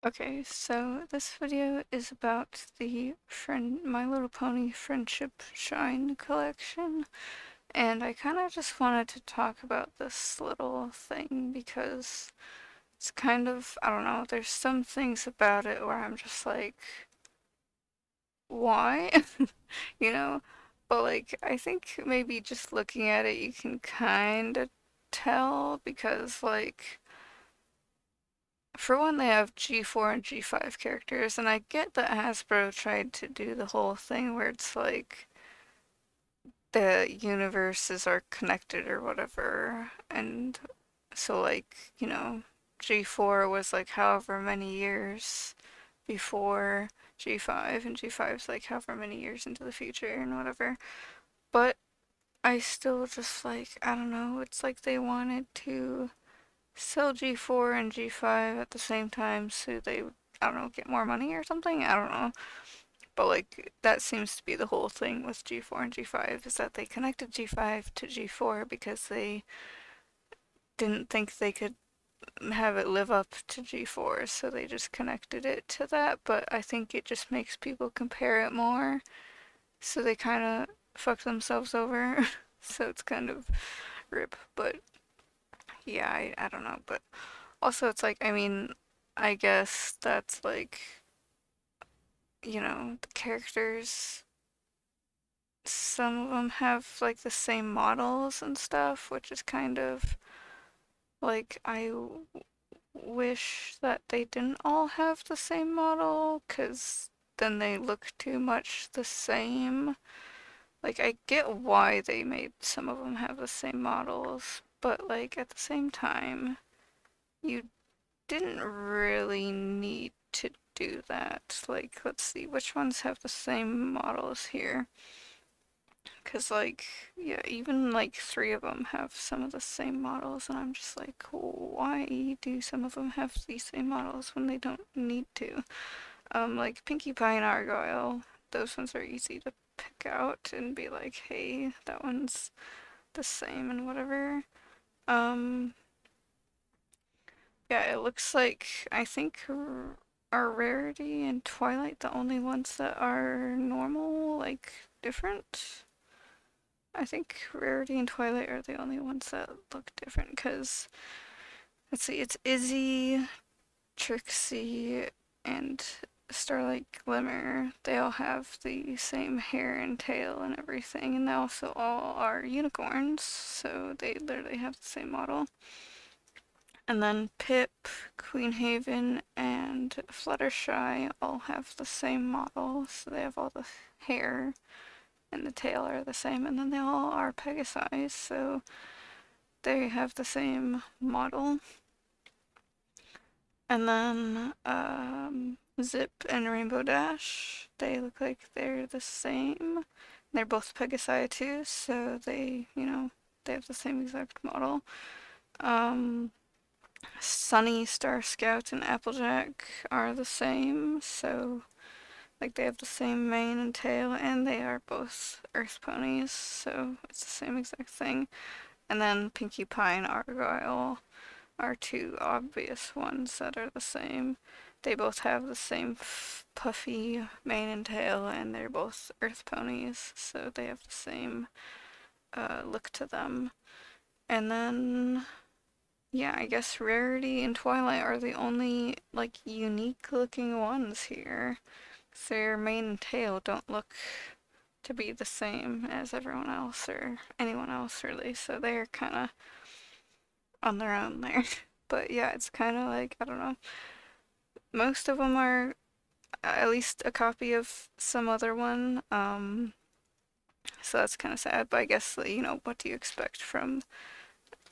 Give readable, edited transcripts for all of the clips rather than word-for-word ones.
Okay, so this video is about the My Little Pony Friendship Shine collection, and I kind of just wanted to talk about this little thing because it's kind of, I don't know, there's some things about it where I'm just like, why? You know? But like, I think maybe just looking at it, you can kind of tell because like, for one, they have G4 and G5 characters, and I get that Hasbro tried to do the whole thing where it's like the universes are connected or whatever, and so like, G4 was like however many years before G5, and G5's like however many years into the future and whatever. But I still just like, I don't know, it's like they wanted to sell G4 and G5 at the same time so they would, I don't know, get more money or something? I don't know. But like, that seems to be the whole thing with G4 and G5 is that they connected G5 to G4 because they didn't think they could have it live up to G4, so they just connected it to that. But I think it just makes people compare it more, so they kind of fuck themselves over. So it's kind of rip. But yeah, I don't know. But also, it's like, I mean, I guess that's like, the characters, some of them have like the same models and stuff, which is kind of like, wish that they didn't all have the same model, because then they look too much the same. Like, I get why they made some of them have the same models, but like, at the same time, you didn't really need to do that. Like, let's see, which ones have the same models here? Because, like, yeah, even like three of them have some of the same models, and I'm just like, why do some of them have these same models when they don't need to? Like Pinkie Pie and Argyle, those ones are easy to pick out and be like, hey, that one's the same and whatever. Um, Yeah, it looks like I think are Rarity and Twilight the only ones that are normal, like different. I think Rarity and Twilight are the only ones that look different because let's see, it's Izzy, Trixie, and Starlight Glimmer. They all have the same hair and tail and everything, and they also all are unicorns, so they literally have the same model. And then Pip, Queen Haven, and Fluttershy all have the same model, so they have all the hair and the tail are the same, and then they all are Pegasi, so they have the same model. And then Zip and Rainbow Dash, they look like they're the same. They're both Pegasi too, so they have the same exact model. Um, Sunny, Star Scout, and Applejack are the same, so like they have the same mane and tail, and they are both Earth ponies, so it's the same exact thing. And then Pinkie Pie and Argyle are two obvious ones that are the same. They both have the same puffy mane and tail, and they're both Earth ponies, so they have the same look to them. And then yeah, I guess Rarity and Twilight are the only, like, unique looking ones here. Their mane and tail don't look to be the same as everyone else or anyone else, really, so they're kind of on their own there. But yeah, it's kind of like, I don't know. Most of them are at least a copy of some other one, so that's kind of sad, but I guess, what do you expect from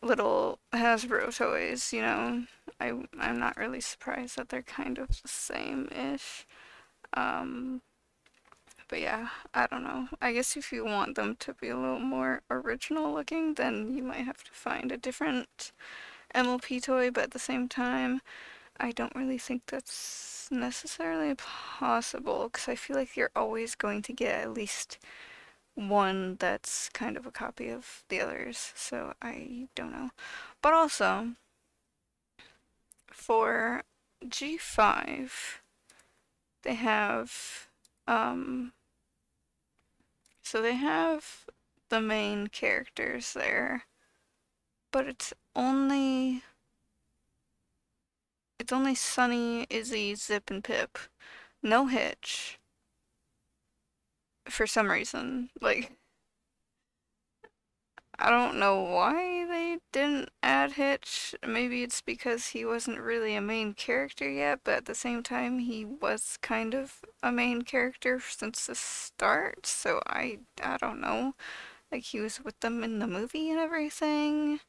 little Hasbro toys, I'm not really surprised that they're kind of the same-ish. Um, but yeah, I don't know. I guess if you want them to be a little more original looking, then you might have to find a different MLP toy, but at the same time, I don't really think that's necessarily possible, because I feel like you're always going to get at least one that's kind of a copy of the others, so I don't know. But also, for G5, they have, um, so they have the main characters there, but it's only Sunny, Izzy, Zip, and Pip. No Hitch, for some reason. Like, I don't know why they didn't add Hitch. Maybe it's because he wasn't really a main character yet, but at the same time, he was kind of a main character since the start, so I don't know. Like, he was with them in the movie and everything,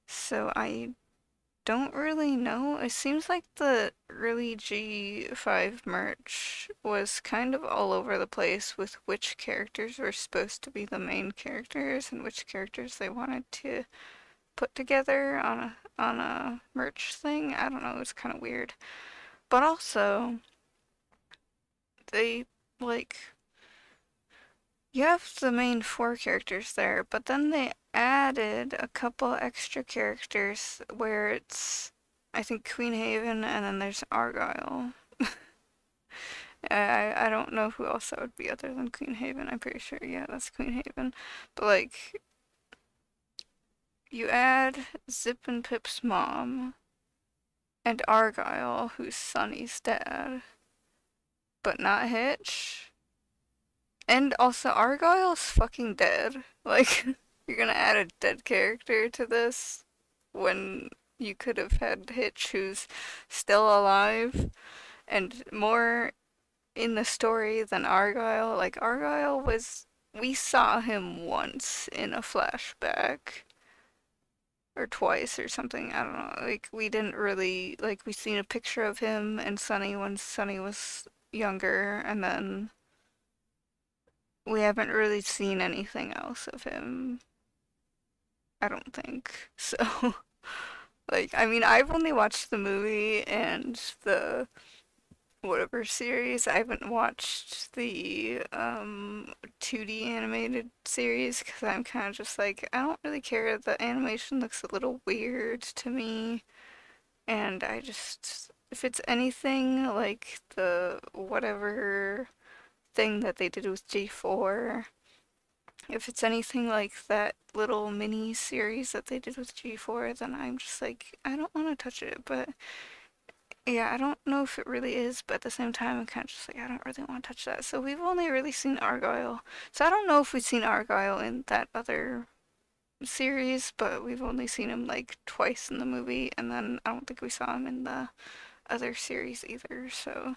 so I don't really know. It seems like the early G5 merch was kind of all over the place with which characters were supposed to be the main characters and which characters they wanted to put together on a merch thing. I don't know, it's kind of weird. But also, they like you have the main four characters there, but then they added a couple extra characters where it's, I think, Queen Haven and then there's Argyle. I don't know who else that would be other than Queen Haven. I'm pretty sure, yeah, that's Queen Haven. But like, you add Zip and Pip's mom and Argyle, who's Sunny's dad, but not Hitch. And also, Argyle's fucking dead. Like, you're gonna add a dead character to this when you could have had Hitch, who's still alive and more in the story than Argyle. Like, Argyle was. We saw him once in a flashback. Or twice or something. I don't know. Like, we didn't really. Like, we seen a picture of him and Sunny when Sunny was younger, and then we haven't really seen anything else of him, I don't think. So, like, I mean, I've only watched the movie and the whatever series. I haven't watched the 2D animated series because I'm kind of just like, I don't really care. The animation looks a little weird to me, and I just, if it's anything like the whatever thing that they did with G4, if it's anything like that little mini series that they did with G4, then I'm just like, I don't want to touch it. But yeah, I don't know if it really is, but at the same time, I'm kind of just like, I don't really want to touch that. So we've only really seen Argyle. So I don't know if we've seen Argyle in that other series, but we've only seen him like twice in the movie, and then I don't think we saw him in the other series either. So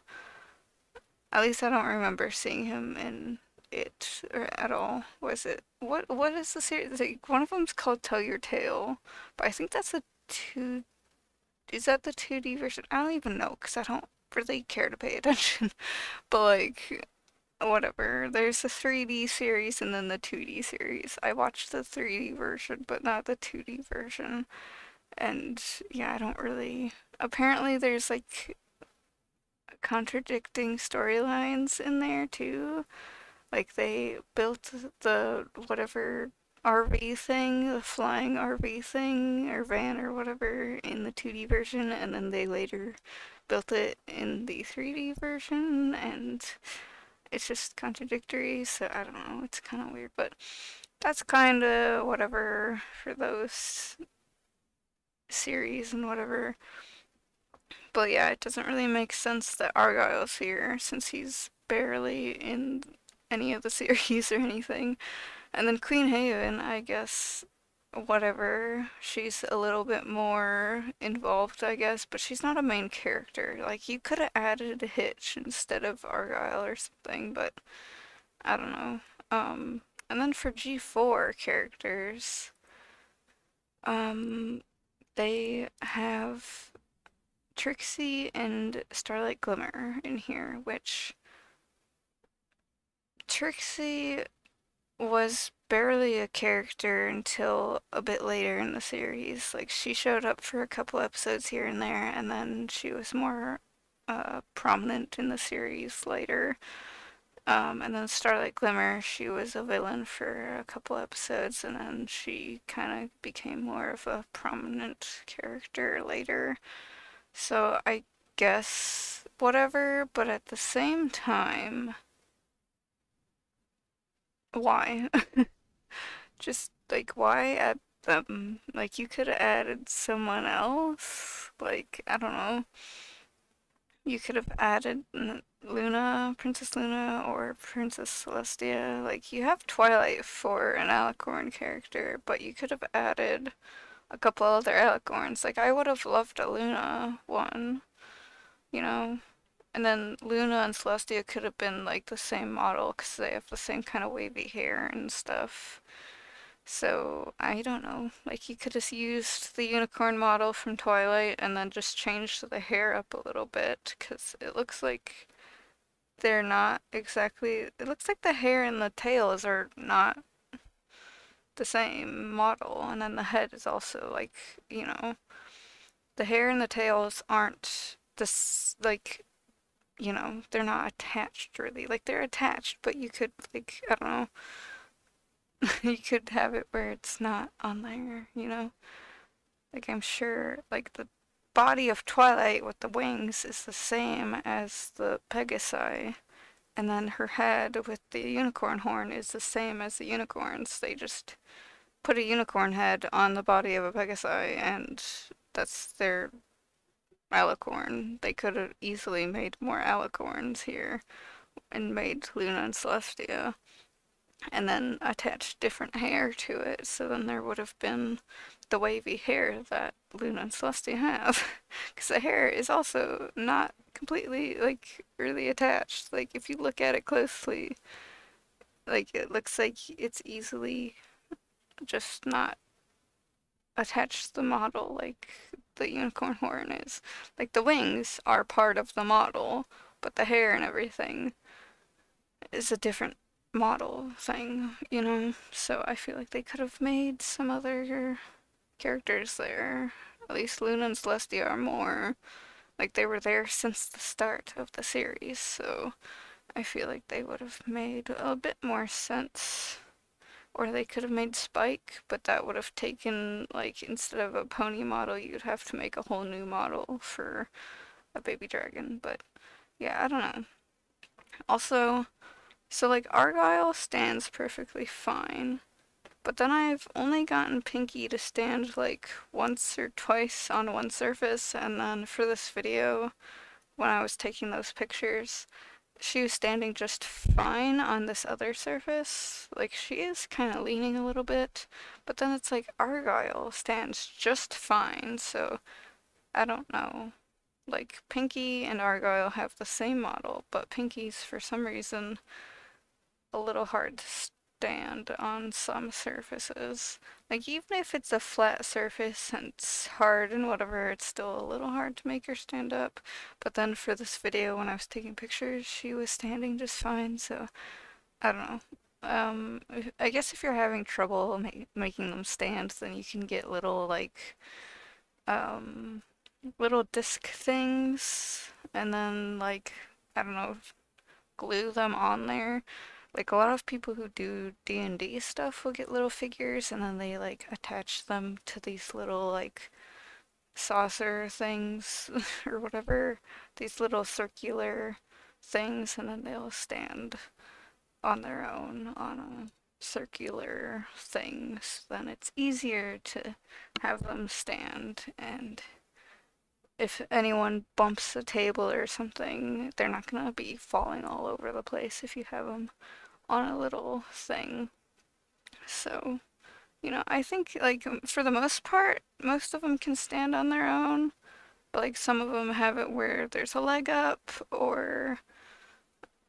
at least I don't remember seeing him in it or at all. Was it what is the series? Like, one of them's called Tell Your Tale, but I think that's a two. Is that the 2D version? I don't even know because I don't really care to pay attention. But like, whatever. There's the 3D series and then the 2D series. I watched the 3D version, but not the 2D version. And yeah, I don't really. Apparently, there's like contradicting storylines in there too. Like, they built the whatever RV thing, the flying RV thing, or van or whatever, in the 2D version, and then they later built it in the 3D version, and it's just contradictory, so I don't know, it's kind of weird, but that's kind of whatever for those series and whatever. But yeah, it doesn't really make sense that Argyle's here since he's barely in any of the series or anything. And then Queen Haven, I guess, whatever. She's a little bit more involved, I guess, but she's not a main character. Like, you could have added a Hitch instead of Argyle or something, but I don't know. And then for G4 characters, um, they have Trixie and Starlight Glimmer in here, which Trixie was barely a character until a bit later in the series. Like, she showed up for a couple episodes here and there, and then she was more prominent in the series later. And then Starlight Glimmer, she was a villain for a couple episodes, and then she kind of became more of a prominent character later. So I guess whatever, but at the same time, why? Just like why add them? Like you could have added someone else. Like I don't know. You could have added Luna, Princess Luna, or Princess Celestia. Like you have Twilight for an Alicorn character, but you could have added a couple other Alicorns. Like I would have loved a Luna one, you know. And then Luna and Celestia could have been like the same model because they have the same kind of wavy hair and stuff. So, I don't know. Like, you could have used the unicorn model from Twilight and then just changed the hair up a little bit because it looks like they're not exactly. It looks like the hair and the tails are not the same model, and then the head is also like, you know, the hair and the tails aren't this, like, they're not attached really. Like, they're attached, but you could, like, I don't know. You could have it where it's not on there, you know? Like, I'm sure, like, the body of Twilight with the wings is the same as the Pegasi, and then her head with the unicorn horn is the same as the unicorns. They just put a unicorn head on the body of a Pegasi, and that's their alicorn. They could have easily made more alicorns here and made Luna and Celestia and then attached different hair to it, so then there would have been the wavy hair that Luna and Celestia have. Because the hair is also not completely, like, really attached. Like, if you look at it closely, like, it looks like it's easily just not attached to the model like the unicorn horn is. Like, the wings are part of the model, but the hair and everything is a different model thing, you know? So I feel like they could have made some other characters there. At least Luna and Celestia are more like they were there since the start of the series, so I feel like they would have made a bit more sense. Or they could have made Spike, but that would have taken, like, instead of a pony model, you'd have to make a whole new model for a baby dragon. But yeah, I don't know. Also, so like Argyle stands perfectly fine, but then I've only gotten Pinky to stand like once or twice on one surface, and then for this video, when I was taking those pictures, she was standing just fine on this other surface. Like, she is kind of leaning a little bit, but then it's like Argyle stands just fine, so I don't know. Like, Pinky and Argyle have the same model, but Pinky's for some reason a little hard to stand on some surfaces. Like, even if it's a flat surface and it's hard and whatever, it's still a little hard to make her stand up. But then for this video, when I was taking pictures, she was standing just fine, so I don't know. I guess if you're having trouble making them stand, then you can get little, like, little disc things, and then, like, I don't know, glue them on there. Like, a lot of people who do D&D stuff will get little figures and then they like attach them to these little like saucer things or whatever, these little circular things, and then they'll stand on their own on a circular thing. So then it's easier to have them stand, and if anyone bumps a table or something, they're not gonna be falling all over the place if you have them on a little thing. So, I think, like, for the most part, most of them can stand on their own, but, like, some of them have it where there's a leg up, or,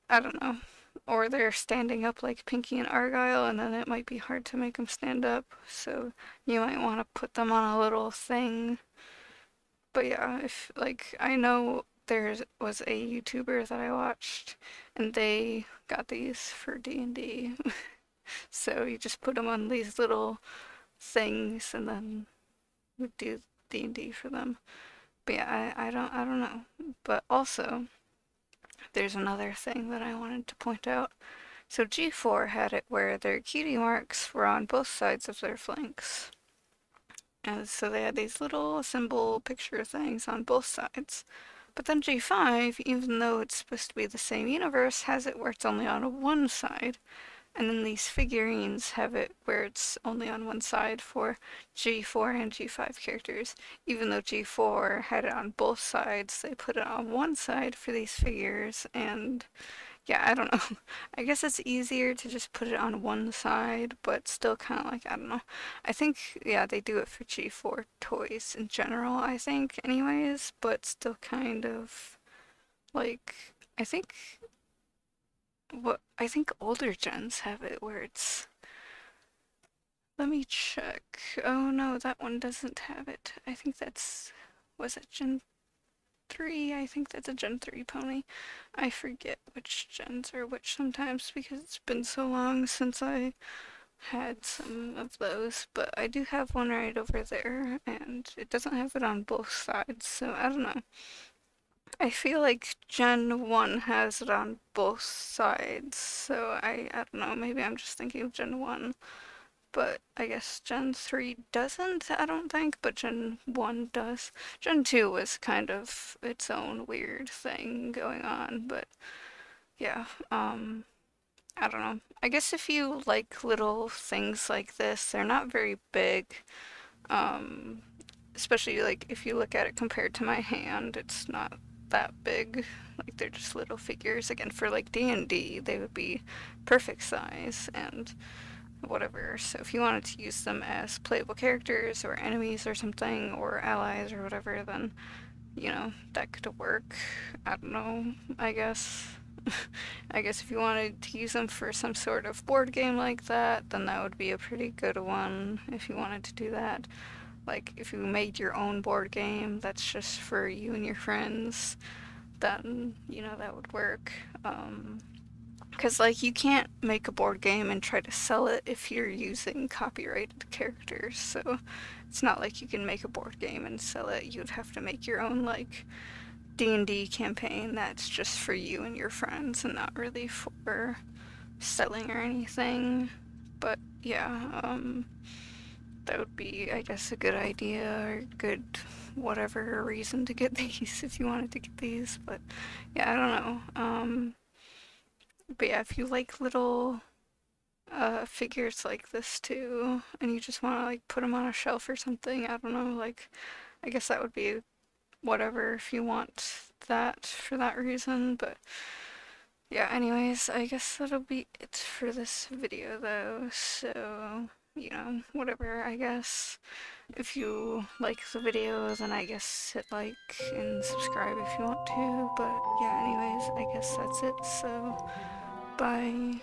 I don't know, or they're standing up like Pinky and Argyle, and then it might be hard to make them stand up, so you might want to put them on a little thing. But yeah, if, like, I know there was a YouTuber that I watched, and they got these for D&D. So you just put them on these little things, and then we do D&D for them. But yeah, I don't know. But also, there's another thing that I wanted to point out. So G4 had it where their cutie marks were on both sides of their flanks. And so they had these little symbol picture things on both sides. But then G5, even though it's supposed to be the same universe, has it where it's only on one side. And then these figurines have it where it's only on one side for G4 and G5 characters. Even though G4 had it on both sides, they put it on one side for these figures, and yeah, I don't know. I guess it's easier to just put it on one side, but still kind of like, I don't know. I think, yeah, they do it for G4 toys in general, I think, anyways, but still kind of like, I think, I think older gens have it where it's, let me check. Oh no, that one doesn't have it. I think that's, was it Gen 3? I think that's a Gen 3 pony. I forget which gens are which sometimes because it's been so long since I had some of those, but I do have one right over there, and it doesn't have it on both sides, so I don't know. I feel like Gen 1 has it on both sides, so I don't know, maybe I'm just thinking of Gen 1, but I guess Gen 3 doesn't, I don't think, but Gen 1 does. Gen 2 was kind of its own weird thing going on, but yeah, I don't know. I guess if you like little things like this, they're not very big, um, especially like if you look at it compared to my hand, it's not that big. Like they're just little figures. Again, for like D&D, they would be perfect size and whatever. So if you wanted to use them as playable characters or enemies or something or allies or whatever, then you know that could work. I don't know, I guess. I guess if you wanted to use them for some sort of board game like that, then that would be a pretty good one if you wanted to do that. Like if you made your own board game that's just for you and your friends, then you know that would work. Because like you can't make a board game and try to sell it if you're using copyrighted characters, so it's not like you can make a board game and sell it. You'd have to make your own like D&D campaign that's just for you and your friends and not really for selling or anything. But yeah, that would be, I guess, a good idea or good whatever reason to get these if you wanted to get these. But yeah, I don't know. But yeah, if you like little figures like this too, and you just want to like put them on a shelf or something, I don't know, like I guess that would be whatever if you want that for that reason. But yeah, anyways, I guess that'll be it for this video though, so you know, whatever, I guess. If you like the video, then I guess hit like and subscribe if you want to, but yeah, anyways, I guess that's it, so bye.